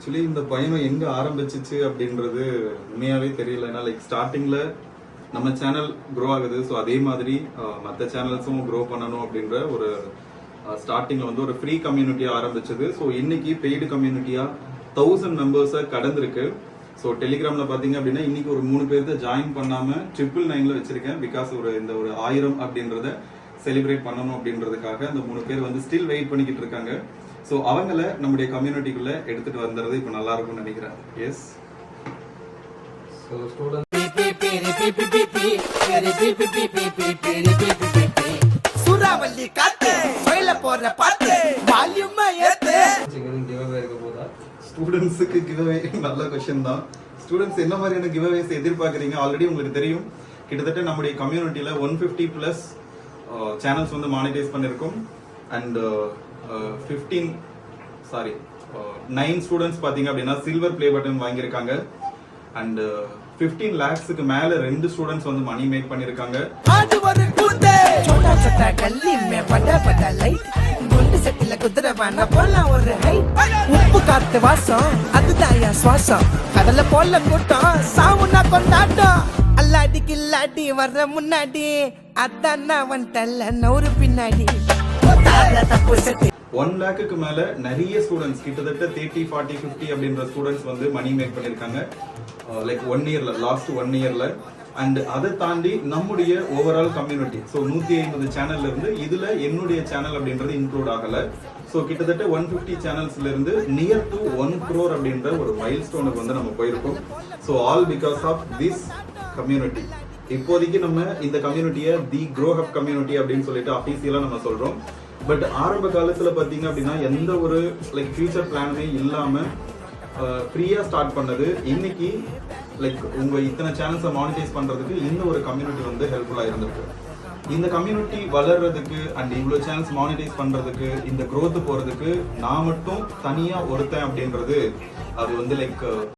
Actually இந்த பயணம் எங்க ஆரம்பிச்சிச்சு அப்படின்றது உண்மையாவே தெரியல. ஏன்னா லைக் ஸ்டார்டிங்ல நம்ம சேனல் க்ரோ ஆகுது. ஸோ அதே மாதிரி மற்ற சேனல்ஸும் க்ரோ பண்ணணும் அப்படின்ற ஒரு ஸ்டார்டிங்ல வந்து ஒரு ஃப்ரீ கம்யூனிட்டியா ஆரம்பிச்சது. ஸோ இன்னைக்கு பெய்டு கம்யூனிட்டியா 1000 மெம்பர்ஸை கடந்திருக்கு. ஸோ டெலிகிராம்ல பாத்தீங்க அப்படின்னா இன்னைக்கு ஒரு 3 பேர்த்த ஜாயின் பண்ணாம 999ல வச்சிருக்கேன். பிகாஸ் இந்த ஒரு 1000 அப்படின்றத செலிப்ரேட் பண்ணணும் அப்படின்றதுக்காக அந்த 3 பேர் வந்து ஸ்டில் வெயிட் பண்ணிக்கிட்டு இருக்காங்க. ஸோ அவங்கள நம்முடைய கம்யூனிட்டிக்குள்ள எடுத்துட்டு வந்துறது இப்போ நல்லா இருக்கும்னு நினைக்கிறேன். எஸ், ஸோ ஸ்டூடெண்ட் சூறாவளி காத்து வயல போற பாட்டு வால்யூம் ஏத்து கிவ்அவே இருக்க போதா? ஸ்டூடெண்ட்ஸுக்கு கிவ்அவே நல்ல क्वेश्चन தான். ஸ்டூடெண்ட்ஸ் என்ன மாதிரியான கிவ்அவேஸ் எதிர்பார்க்குறீங்க? ஆல்ரெடி உங்களுக்கு தெரியும், கிட்டத்தட்ட நம்முடைய கம்யூனிட்டியில 150+ சேனல்ஸ் வந்து மானிடைஸ் பண்ணிருக்கோம். அண்ட் 9 ஸ்டூடெண்ட்ஸ் பாத்தீங்க அப்படின்னா சில்வர் ப்ளே பட்டன் வாங்கியிருக்காங்க. அண்ட் 15 lakhsக்கு மேல 2 ஸ்டூடெண்ட்ஸ் வந்து மணி மேக் பண்ணிருக்காங்க. ஆடு ஒரு கூந்தே छोटा छोटा गली में बड़ा बड़ा लाइट குண்டு செட்டில குதிரை வான போலாம் ஒரு ஹைட் உப்பு காத்து வாசம் அதுதான் என் சுவாசம் கடல போல கூட்டம் சாவுனா கொண்டாட்டம் அல்லாடி கில்லாடி வர்ற முன்னாடி அதான் நான் வந்துட்டல்ல நூறு பின்னாடி 1 lakhக்கு மேல நிறைய ஸ்டூடெண்ட்ஸ் கிட்டத்தட்ட 30, 40, 50 அப்படின்ற ஸ்டூடெண்ட்ஸ் வந்து மணி மேக் பண்ணிருக்காங்க. லைக் 1 இயர்ல, லாஸ்ட் 1 இயர்ல. அண்ட் அதை தாண்டி நம்முடைய ஓவரால் கம்யூனிட்டி, ஸோ 150 சேனல்ல இருந்து இதுல என்னுடைய சேனல் அப்படின்றது இன்க்ளூட் ஆகல. ஸோ கிட்டத்தட்ட 150 சேனல்ஸ்ல இருந்து நியர் டு 1 crore அப்படின்ற ஒரு மைல் ஸ்டோனுக்கு வந்து நம்ம போயிருக்கோம். So all because of this community. இப்போதைக்கு நம்ம இந்த கம்யூனிட்டியை தி க்ரோ ஹப் கம்யூனிட்டி அப்படின்னு சொல்லிட்டு அபிஷியலா நம்ம சொல்றோம். பட் ஆரம்ப காலத்துல பாத்தீங்க அப்படின்னா எந்த ஒரு லைக் ஃபியூச்சர் பிளானுமே இல்லாம ஃப்ரீயா ஸ்டார்ட் பண்ணது. இன்னைக்கு லைக் உங்க இத்தனை சேனல்ஸை மானிடைஸ் பண்றதுக்கு இந்த ஒரு கம்யூனிட்டி வந்து ஹெல்ப்ஃபுல்லா இருந்திருக்கு. இந்த கம்யூனிட்டி வளர்றதுக்கு அண்ட் இவ்வளவு சேனல்ஸ் மானிடைஸ் பண்றதுக்கு, இந்த growth போறதுக்கு நான் மட்டும் தனியா ஒருத்தன் அப்படின்றது அது வந்து லைக்